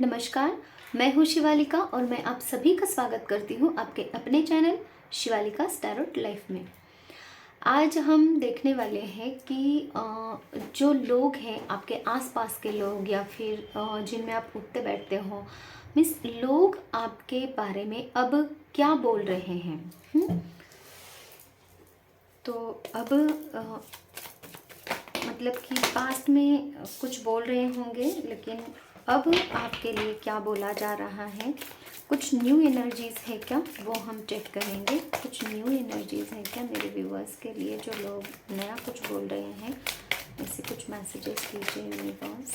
नमस्कार, मैं हूँ शिवालिका और मैं आप सभी का स्वागत करती हूँ आपके अपने चैनल शिवालिका टैरोट लाइफ में। आज हम देखने वाले हैं कि जो लोग हैं आपके आसपास के लोग या फिर जिनमें आप उठते बैठते हो, मीन्स लोग आपके बारे में अब क्या बोल रहे हैं। तो अब मतलब कि पास्ट में कुछ बोल रहे होंगे, लेकिन अब आपके लिए क्या बोला जा रहा है, कुछ न्यू एनर्जीज़ है क्या, वो हम चेक करेंगे। कुछ न्यू एनर्जीज़ है क्या मेरे व्यूवर्स के लिए, जो लोग नया कुछ बोल रहे हैं। ऐसे कुछ मैसेजेस कीजिए यूनिवर्स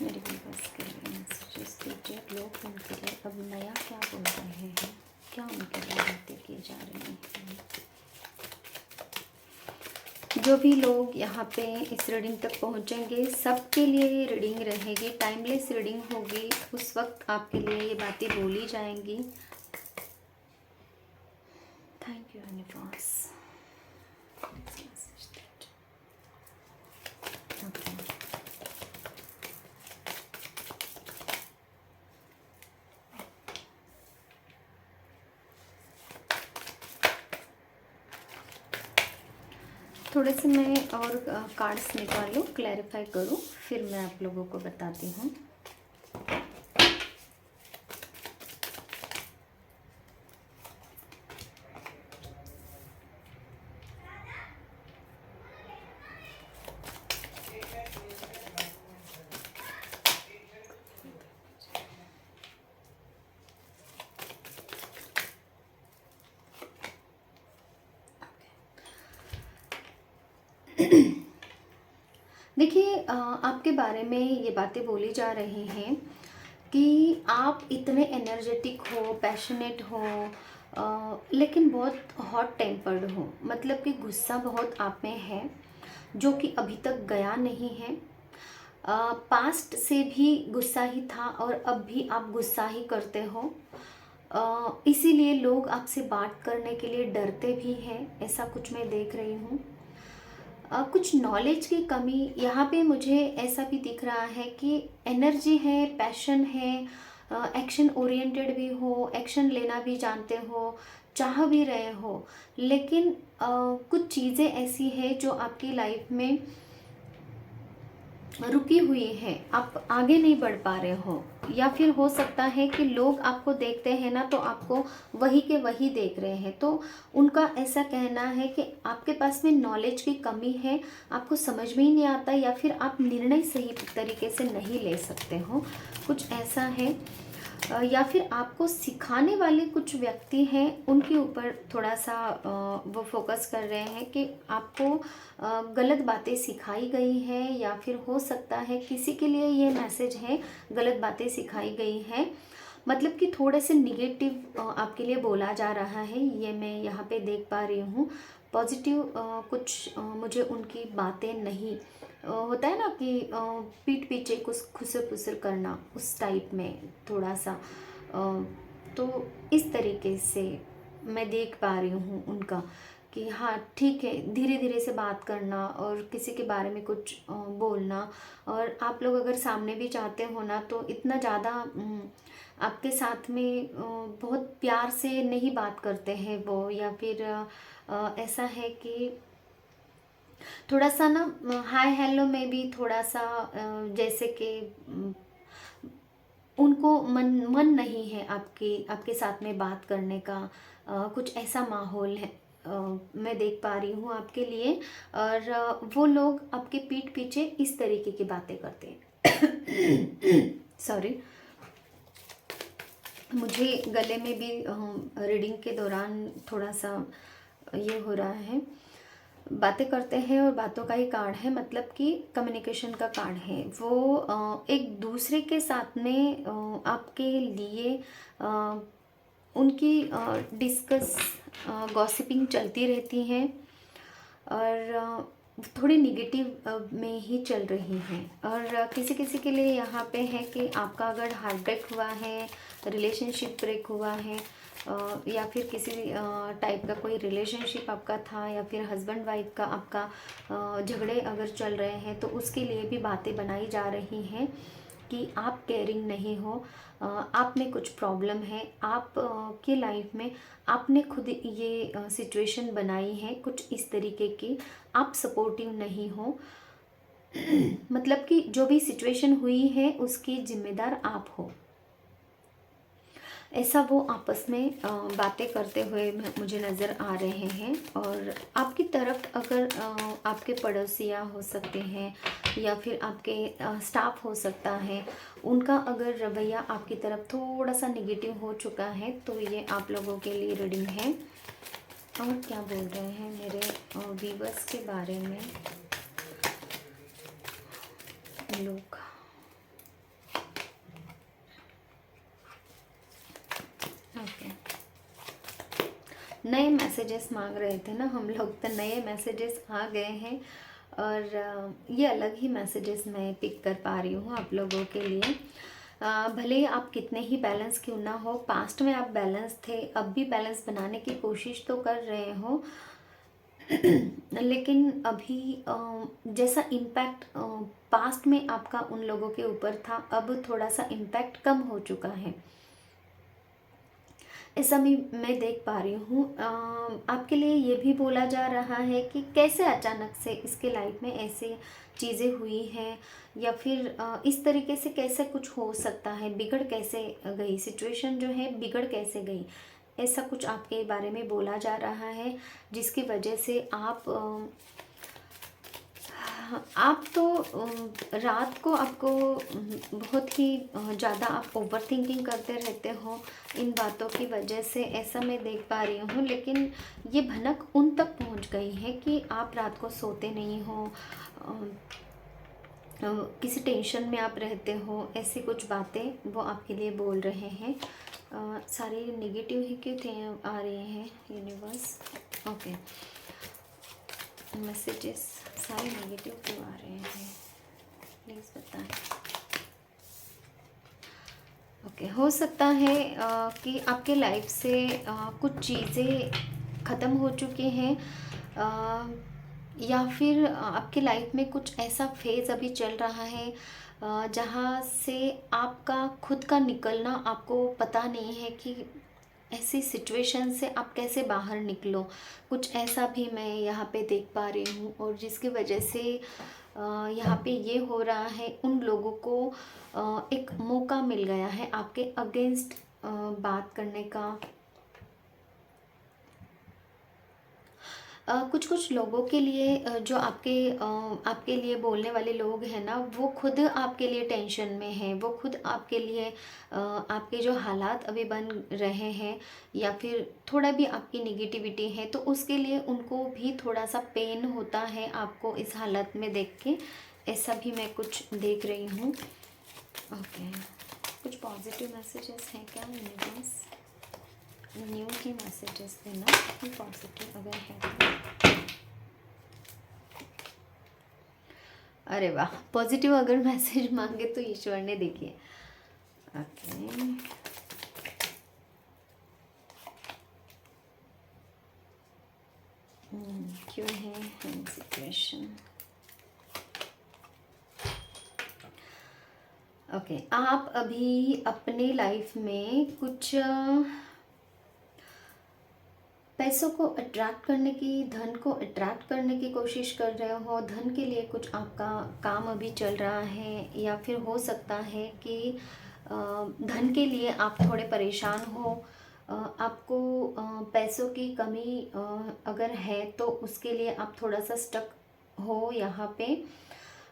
मेरे व्यूवर्स के लिए, मैसेजेस कीजिए। लोग उनके लिए अब नया क्या बोल रहे हैं, क्या उनके लिए बातें की जा रही हैं। जो भी लोग यहाँ पे इस रीडिंग तक पहुँचेंगे सबके लिए ये रीडिंग रहेगी, टाइमलेस रीडिंग होगी। उस वक्त आपके लिए ये बातें बोली जाएंगी। Thank you universe. थोड़े से मैं और कार्ड्स निकालूं, क्लैरिफाई करूं, फिर मैं आप लोगों को बताती हूँ। देखिए, आपके बारे में ये बातें बोली जा रही हैं कि आप इतने एनर्जेटिक हो, पैशनेट हो, लेकिन बहुत हॉट टेम्पर्ड हो। मतलब कि गुस्सा बहुत आप में है, जो कि अभी तक गया नहीं है। पास्ट से भी गुस्सा ही था और अब भी आप गुस्सा ही करते हो। इसीलिए लोग आपसे बात करने के लिए डरते भी हैं, ऐसा कुछ मैं देख रही हूँ। कुछ नॉलेज की कमी यहाँ पे मुझे ऐसा भी दिख रहा है कि एनर्जी है, पैशन है, एक्शन ओरिएंटेड भी हो, एक्शन लेना भी जानते हो, चाह भी रहे हो, लेकिन कुछ चीज़ें ऐसी है जो आपकी लाइफ में रुकी हुई है, आप आगे नहीं बढ़ पा रहे हो। या फिर हो सकता है कि लोग आपको देखते हैं ना, तो आपको वही के वही देख रहे हैं। तो उनका ऐसा कहना है कि आपके पास में नॉलेज की कमी है, आपको समझ में ही नहीं आता, या फिर आप निर्णय सही तरीके से नहीं ले सकते हो, कुछ ऐसा है। या फिर आपको सिखाने वाले कुछ व्यक्ति हैं, उनके ऊपर थोड़ा सा वो फोकस कर रहे हैं कि आपको गलत बातें सिखाई गई हैं, या फिर हो सकता है किसी के लिए ये मैसेज है, गलत बातें सिखाई गई हैं। मतलब कि थोड़े से निगेटिव आपके लिए बोला जा रहा है, ये मैं यहाँ पे देख पा रही हूँ। पॉजिटिव कुछ मुझे उनकी बातें नहीं, होता है ना कि पीठ पीछे कुछ खुसर पुसर करना, उस टाइप में थोड़ा सा। तो इस तरीके से मैं देख पा रही हूँ उनका कि हाँ ठीक है, धीरे धीरे से बात करना और किसी के बारे में कुछ बोलना। और आप लोग अगर सामने भी चाहते हो ना, तो इतना ज़्यादा आपके साथ में बहुत प्यार से नहीं बात करते हैं वो, या फिर ऐसा है कि थोड़ा सा ना हाय हेलो में भी थोड़ा सा जैसे कि उनको मन मन नहीं है आपके आपके साथ में बात करने का, कुछ ऐसा माहौल है मैं देख पा रही हूँ आपके लिए। और वो लोग आपके पीठ पीछे इस तरीके की बातें करते हैं। सॉरी, मुझे गले में भी रीडिंग के दौरान थोड़ा सा ये हो रहा है। बातें करते हैं और बातों का ही कार्ड है, मतलब कि कम्युनिकेशन का कार्ड है। वो एक दूसरे के साथ में आपके लिए उनकी डिस्कस गॉसिपिंग चलती रहती है, और थोड़ी निगेटिव में ही चल रही हैं। और किसी किसी के लिए यहाँ पे है कि आपका अगर हार्ट ब्रेक हुआ है, रिलेशनशिप ब्रेक हुआ है, या फिर किसी टाइप का कोई रिलेशनशिप आपका था, या फिर हस्बैंड वाइफ का आपका झगड़े अगर चल रहे हैं तो उसके लिए भी बातें बनाई जा रही हैं कि आप केयरिंग नहीं हो, आप में कुछ प्रॉब्लम है, आप के लाइफ में आपने खुद ये सिचुएशन बनाई है कुछ इस तरीके की, आप सपोर्टिव नहीं हो। मतलब कि जो भी सिचुएशन हुई है उसकी जिम्मेदार आप हो, ऐसा वो आपस में बातें करते हुए मुझे नज़र आ रहे हैं। और आपकी तरफ अगर आपके पड़ोसियाँ हो सकते हैं या फिर आपके स्टाफ हो सकता है, उनका अगर रवैया आपकी तरफ थोड़ा सा नेगेटिव हो चुका है तो ये आप लोगों के लिए रीडिंग है। और क्या बोल रहे हैं मेरे व्यूअर्स के बारे में लोग। ओके, नए मैसेजेस मांग रहे थे ना हम लोग, तो नए मैसेजेस आ गए हैं और ये अलग ही मैसेजेस मैं पिक कर पा रही हूँ आप लोगों के लिए। भले ही आप कितने ही बैलेंस क्यों ना हो, पास्ट में आप बैलेंस थे, अब भी बैलेंस बनाने की कोशिश तो कर रहे हो, लेकिन अभी जैसा इम्पैक्ट पास्ट में आपका उन लोगों के ऊपर था, अब थोड़ा सा इम्पैक्ट कम हो चुका है, ऐसा भी मैं देख पा रही हूँ। आपके लिए ये भी बोला जा रहा है कि कैसे अचानक से इसके लाइफ में ऐसे चीज़ें हुई हैं, या फिर इस तरीके से कैसे कुछ हो सकता है, बिगड़ कैसे गई सिचुएशन जो है, बिगड़ कैसे गई, ऐसा कुछ आपके बारे में बोला जा रहा है, जिसकी वजह से आप तो रात को आपको बहुत ही ज़्यादा आप ओवर थिंकिंग करते रहते हो इन बातों की वजह से, ऐसा मैं देख पा रही हूँ। लेकिन ये भनक उन तक पहुँच गई है कि आप रात को सोते नहीं हो, किसी टेंशन में आप रहते हो, ऐसी कुछ बातें वो आपके लिए बोल रहे हैं। सारे नेगेटिव ही क्यों थे आ रहे हैं यूनिवर्स। ओके, मैसेजेस सारे नेगेटिव क्यों आ रहे हैं प्लीज़ बताएं। ओके, हो सकता है कि आपके लाइफ से कुछ चीज़ें ख़त्म हो चुकी हैं, या फिर आपके लाइफ में कुछ ऐसा फेज़ अभी चल रहा है जहाँ से आपका खुद का निकलना आपको पता नहीं है कि ऐसी सिचुएशन से आप कैसे बाहर निकलो, कुछ ऐसा भी मैं यहाँ पे देख पा रही हूँ। और जिसकी वजह से यहाँ पे ये हो रहा है, उन लोगों को एक मौका मिल गया है आपके अगेंस्ट बात करने का। कुछ कुछ लोगों के लिए जो आपके लिए बोलने वाले लोग हैं ना, वो खुद आपके लिए टेंशन में हैं, वो खुद आपके लिए आपके जो हालात अभी बन रहे हैं या फिर थोड़ा भी आपकी निगेटिविटी है, तो उसके लिए उनको भी थोड़ा सा पेन होता है आपको इस हालत में देख के, ऐसा भी मैं कुछ देख रही हूँ। ओके, कुछ पॉजिटिव मैसेजेस हैं क्या यूनिवर्स, न्यू की मैसेजेस देना कि पॉजिटिव अगर है तो। अरे वाह, पॉजिटिव अगर मैसेज मांगे तो ईश्वर ने देखिए। ओके, क्यों है सिचुएशन। ओके, आप अभी अपने लाइफ में कुछ पैसों को अट्रैक्ट करने की, धन को अट्रैक्ट करने की कोशिश कर रहे हो, धन के लिए कुछ आपका काम अभी चल रहा है, या फिर हो सकता है कि धन के लिए आप थोड़े परेशान हो, आपको पैसों की कमी अगर है तो उसके लिए आप थोड़ा सा स्टक हो यहाँ पे।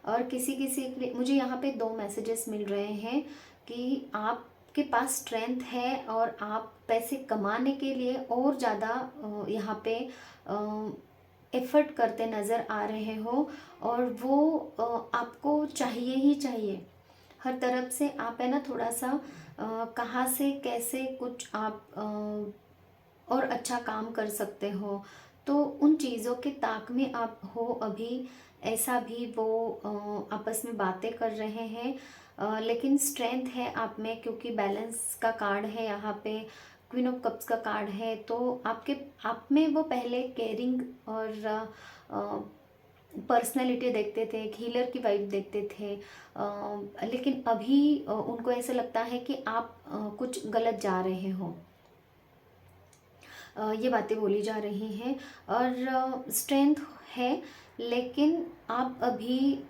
और किसी किसी के लिए मुझे यहाँ पे दो मैसेजेस मिल रहे हैं कि आपके पास स्ट्रेंथ है और आप पैसे कमाने के लिए और ज़्यादा यहाँ पे एफर्ट करते नज़र आ रहे हो, और वो आपको चाहिए ही चाहिए। हर तरफ से आप है ना थोड़ा सा कहाँ से कैसे कुछ आप और अच्छा काम कर सकते हो, तो उन चीज़ों के ताक में आप हो अभी, ऐसा भी वो आपस में बातें कर रहे हैं। लेकिन स्ट्रेंथ है आप में, क्योंकि बैलेंस का कार्ड है यहाँ पे, क्वीन ऑफ कप्स का कार्ड है, तो आप में वो पहले केयरिंग और पर्सनैलिटी देखते थे, एक हीलर की वाइब देखते थे, लेकिन अभी उनको ऐसा लगता है कि आप कुछ गलत जा रहे हो। ये बातें बोली जा रही हैं। और स्ट्रेंथ है, लेकिन आप अभी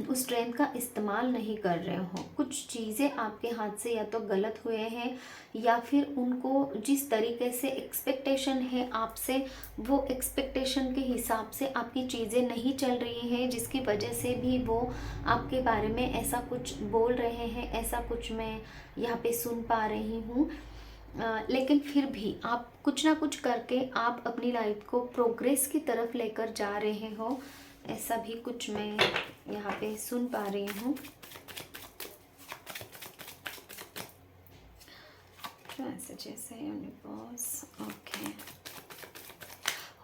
उस स्ट्रेंथ का इस्तेमाल नहीं कर रहे हो। कुछ चीज़ें आपके हाथ से या तो गलत हुए हैं, या फिर उनको जिस तरीके से एक्सपेक्टेशन है आपसे, वो एक्सपेक्टेशन के हिसाब से आपकी चीज़ें नहीं चल रही हैं, जिसकी वजह से भी वो आपके बारे में ऐसा कुछ बोल रहे हैं। ऐसा कुछ मैं यहाँ पे सुन पा रही हूँ। लेकिन फिर भी आप कुछ ना कुछ करके आप अपनी लाइफ को प्रोग्रेस की तरफ लेकर जा रहे हो, ऐसा भी कुछ मैं यहाँ पे सुन पा रही हूँ। मैसेजेस है यूनिवर्स। ओके,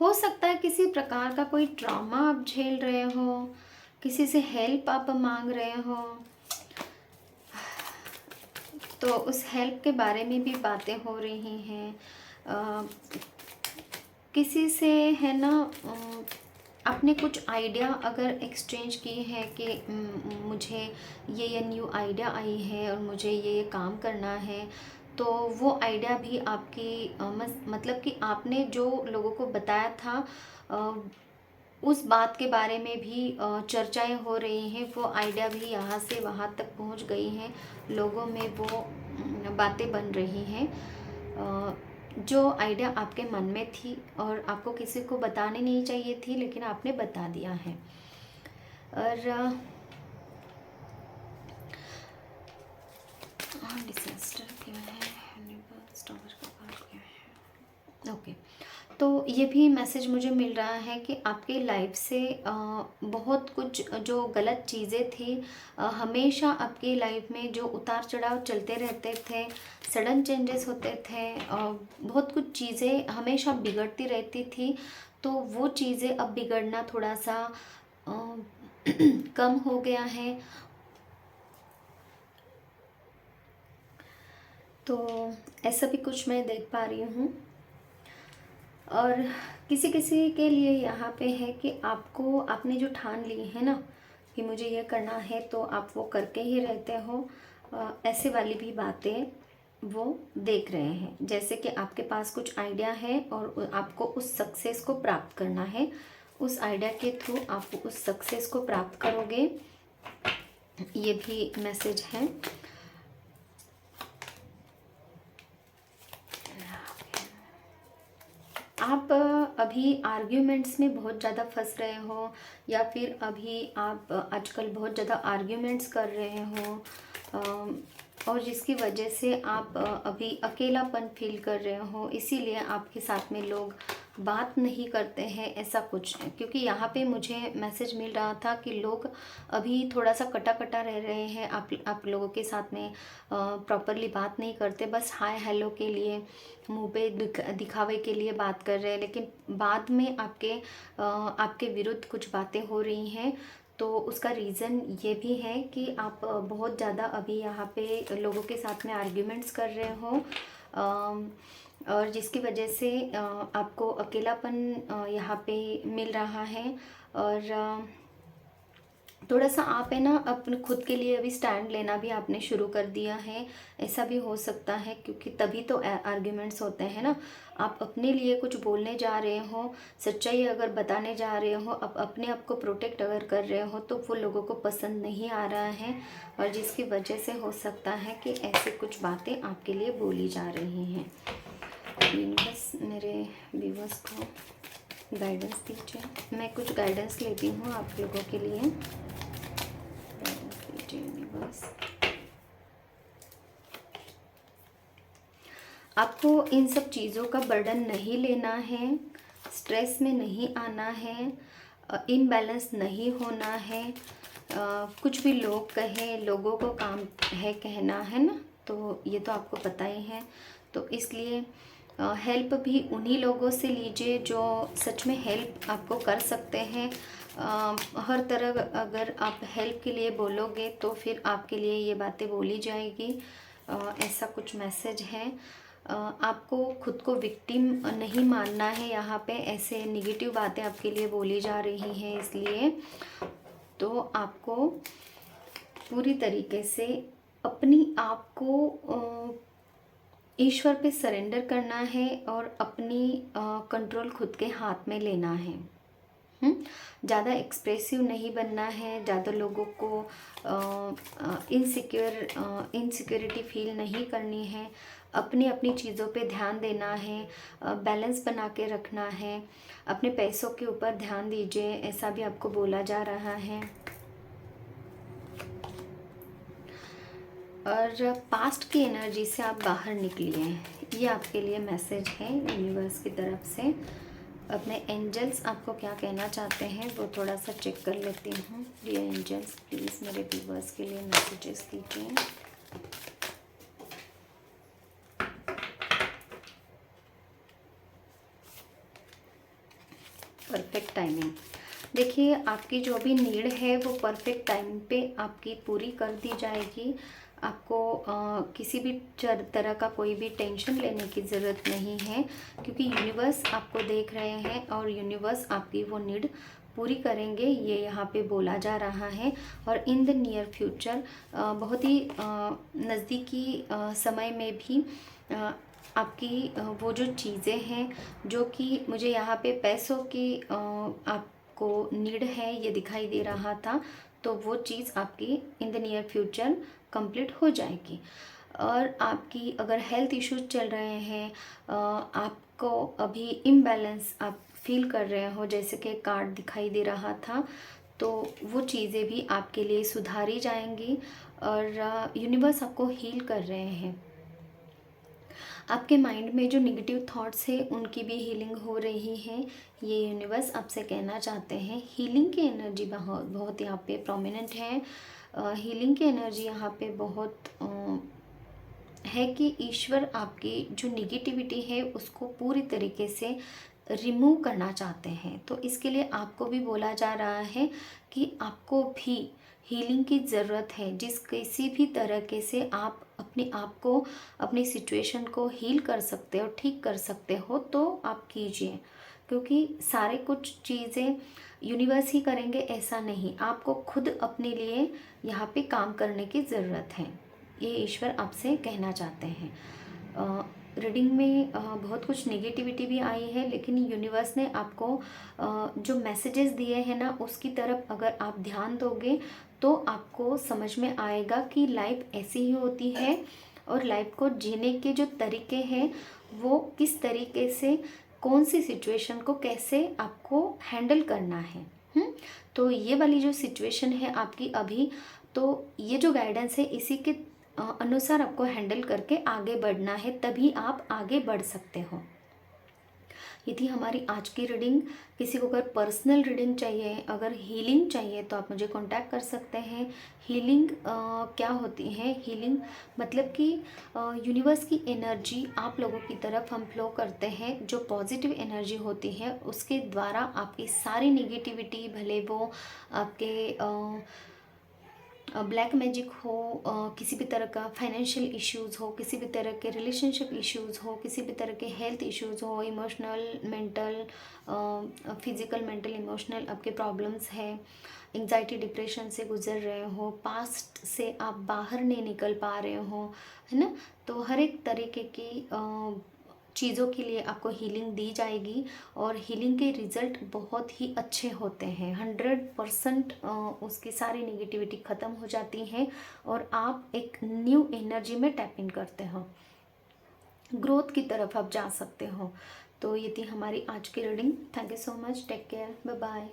हो सकता है किसी प्रकार का कोई ट्रॉमा आप झेल रहे हो, किसी से हेल्प आप मांग रहे हो, तो उस हेल्प के बारे में भी बातें हो रही हैं। किसी से है ना, आपने कुछ आइडिया अगर एक्सचेंज की है कि मुझे ये न्यू आइडिया आई है और मुझे ये काम करना है, तो वो आइडिया भी आपकी मतलब कि आपने जो लोगों को बताया था, उस बात के बारे में भी चर्चाएं हो रही हैं। वो आइडिया भी यहाँ से वहाँ तक पहुँच गई हैं, लोगों में वो बातें बन रही हैं। जो आइडिया आपके मन में थी और आपको किसी को बताने नहीं चाहिए थी, लेकिन आपने बता दिया है। और डिजास्टर क्या है, स्टार का कार्ड क्या है। ओके, तो ये भी मैसेज मुझे मिल रहा है कि आपके लाइफ से बहुत कुछ जो गलत चीज़ें थी, हमेशा आपकी लाइफ में जो उतार चढ़ाव चलते रहते थे, सडन चेंजेस होते थे, बहुत कुछ चीज़ें हमेशा बिगड़ती रहती थी, तो वो चीज़ें अब बिगड़ना थोड़ा सा कम हो गया है। तो ऐसा भी कुछ मैं देख पा रही हूँ। और किसी किसी के लिए यहाँ पे है कि आपने जो ठान ली है ना कि मुझे ये करना है, तो आप वो करके ही रहते हो। ऐसे वाली भी बातें वो देख रहे हैं, जैसे कि आपके पास कुछ आइडिया है और आपको उस सक्सेस को प्राप्त करना है। उस आइडिया के थ्रू आप उस सक्सेस को प्राप्त करोगे, ये भी मैसेज है। आप अभी आर्ग्यूमेंट्स में बहुत ज़्यादा फंस रहे हो, या फिर अभी आप आजकल बहुत ज़्यादा आर्ग्यूमेंट्स कर रहे हो, और जिसकी वजह से आप अभी अकेलापन फील कर रहे हो, इसीलिए आपके साथ में लोग बात नहीं करते हैं, ऐसा कुछ है। क्योंकि यहाँ पे मुझे मैसेज मिल रहा था कि लोग अभी थोड़ा सा कटा कटा रह रहे हैं, आप लोगों के साथ में प्रॉपरली बात नहीं करते, बस हाय हेलो के लिए, मुंह पे दिखावे के लिए बात कर रहे हैं, लेकिन बाद में आपके विरुद्ध कुछ बातें हो रही हैं। तो उसका रीज़न ये भी है कि आप बहुत ज़्यादा अभी यहाँ पे लोगों के साथ में आर्ग्यूमेंट्स कर रहे हो, और जिसकी वजह से आपको अकेलापन यहाँ पे मिल रहा है। और थोड़ा सा आप है ना अपने खुद के लिए अभी स्टैंड लेना भी आपने शुरू कर दिया है, ऐसा भी हो सकता है, क्योंकि तभी तो आर्ग्यूमेंट्स होते हैं ना। आप अपने लिए कुछ बोलने जा रहे हो, सच्चाई अगर बताने जा रहे हो, अपने आप को प्रोटेक्ट अगर कर रहे हो, तो वो लोगों को पसंद नहीं आ रहा है, और जिसकी वजह से हो सकता है कि ऐसे कुछ बातें आपके लिए बोली जा रही हैं। बस मेरे व्यूअर्स को गाइडेंस दीजिए, मैं कुछ गाइडेंस लेती हूँ आप लोगों के लिए। गाइडेंस दीजिए यूनिवर्स। आपको इन सब चीज़ों का बर्डन नहीं लेना है, स्ट्रेस में नहीं आना है, इनबैलेंस नहीं होना है। कुछ भी लोग कहें, लोगों को काम है कहना, है ना, तो ये तो आपको पता ही है। तो इसलिए हेल्प भी उन्हीं लोगों से लीजिए जो सच में हेल्प आपको कर सकते हैं। हर तरह अगर आप हेल्प के लिए बोलोगे तो फिर आपके लिए ये बातें बोली जाएगी, ऐसा कुछ मैसेज है। आपको खुद को विक्टिम नहीं मानना है। यहाँ पे ऐसे निगेटिव बातें आपके लिए बोली जा रही हैं, इसलिए तो आपको पूरी तरीके से अपनी आप को ईश्वर पे सरेंडर करना है और अपनी कंट्रोल खुद के हाथ में लेना है। ज़्यादा एक्सप्रेसिव नहीं बनना है, ज़्यादा लोगों को इनसिक्योरिटी फील नहीं करनी है। अपनी अपनी चीज़ों पे ध्यान देना है, बैलेंस बना के रखना है। अपने पैसों के ऊपर ध्यान दीजिए, ऐसा भी आपको बोला जा रहा है। और पास्ट की एनर्जी से आप बाहर निकलिए, ये आपके लिए मैसेज है यूनिवर्स की तरफ से। अपने एंजल्स आपको क्या कहना चाहते हैं वो थोड़ा सा चेक कर लेती हूँ। डियर एंजल्स, प्लीज़ मेरे व्यूवर्स के लिए मैसेजेस दीजिए। Perfect timing. देखिए, आपकी जो भी नीड है वो परफेक्ट टाइम पे आपकी पूरी कर दी जाएगी। आपको किसी भी तरह का कोई भी टेंशन लेने की ज़रूरत नहीं है, क्योंकि यूनिवर्स आपको देख रहे हैं और यूनिवर्स आपकी वो नीड पूरी करेंगे, ये यहाँ पे बोला जा रहा है। और इन द नियर फ्यूचर, बहुत ही नज़दीकी समय में भी आपकी वो जो चीज़ें हैं जो कि मुझे यहाँ पे पैसों की आपको नीड है ये दिखाई दे रहा था, तो वो चीज़ आपकी in the near future complete हो जाएगी। और आपकी अगर हेल्थ इश्यूज चल रहे हैं, आपको अभी इम्बैलेंस आप फील कर रहे हो, जैसे कि कार्ड दिखाई दे रहा था, तो वो चीज़ें भी आपके लिए सुधारी जाएंगी। और यूनिवर्स आपको हील कर रहे हैं। आपके माइंड में जो नेगेटिव थॉट्स है उनकी भी हीलिंग हो रही है, ये यूनिवर्स आपसे कहना चाहते हैं। हीलिंग की एनर्जी बहुत बहुत यहाँ पे प्रोमिनेंट है। हीलिंग की एनर्जी यहाँ पे बहुत है कि ईश्वर आपकी जो निगेटिविटी है उसको पूरी तरीके से रिमूव करना चाहते हैं। तो इसके लिए आपको भी बोला जा रहा है कि आपको भी हीलिंग की ज़रूरत है। जिस किसी भी तरीके से आप अपने आप को, अपनी सिचुएशन को हील कर सकते हो, ठीक कर सकते हो, तो आप कीजिए, क्योंकि सारे कुछ चीज़ें यूनिवर्स ही करेंगे ऐसा नहीं। आपको खुद अपने लिए यहाँ पे काम करने की ज़रूरत है, ये ईश्वर आपसे कहना चाहते हैं। रीडिंग में बहुत कुछ नेगेटिविटी भी आई है, लेकिन यूनिवर्स ने आपको जो मैसेजेस दिए हैं ना, उसकी तरफ अगर आप ध्यान दोगे तो आपको समझ में आएगा कि लाइफ ऐसी ही होती है और लाइफ को जीने के जो तरीके हैं वो किस तरीके से, कौन सी सिचुएशन को कैसे आपको हैंडल करना है। तो ये वाली जो सिचुएशन है आपकी अभी, तो ये जो गाइडेंस है इसी के अनुसार आपको हैंडल करके आगे बढ़ना है, तभी आप आगे बढ़ सकते हो। ये थी हमारी आज की रीडिंग। किसी को अगर पर्सनल रीडिंग चाहिए, अगर हीलिंग चाहिए, तो आप मुझे कांटेक्ट कर सकते हैं। हीलिंग क्या होती है? हीलिंग मतलब कि यूनिवर्स की एनर्जी आप लोगों की तरफ हम फ्लो करते हैं। जो पॉजिटिव एनर्जी होती है उसके द्वारा आपकी सारी नेगेटिविटी, भले वो आपके ब्लैक मैजिक हो, किसी भी तरह का फाइनेंशियल इश्यूज़ हो, किसी भी तरह के रिलेशनशिप इश्यूज़ हो, किसी भी तरह के हेल्थ इश्यूज़ हो, emotional, mental, physical, mental, emotional आपके प्रॉब्लम्स हैं, एंग्जाइटी, डिप्रेशन से गुजर रहे हो, पास्ट से आप बाहर नहीं निकल पा रहे हो, है ना, तो हर एक तरीके की चीज़ों के लिए आपको हीलिंग दी जाएगी। और हीलिंग के रिज़ल्ट बहुत ही अच्छे होते हैं। 100% उसकी सारी नेगेटिविटी ख़त्म हो जाती है और आप एक न्यू एनर्जी में टैप इन करते हो, ग्रोथ की तरफ आप जा सकते हो। तो ये थी हमारी आज की reading. Thank you so much, take care, bye bye.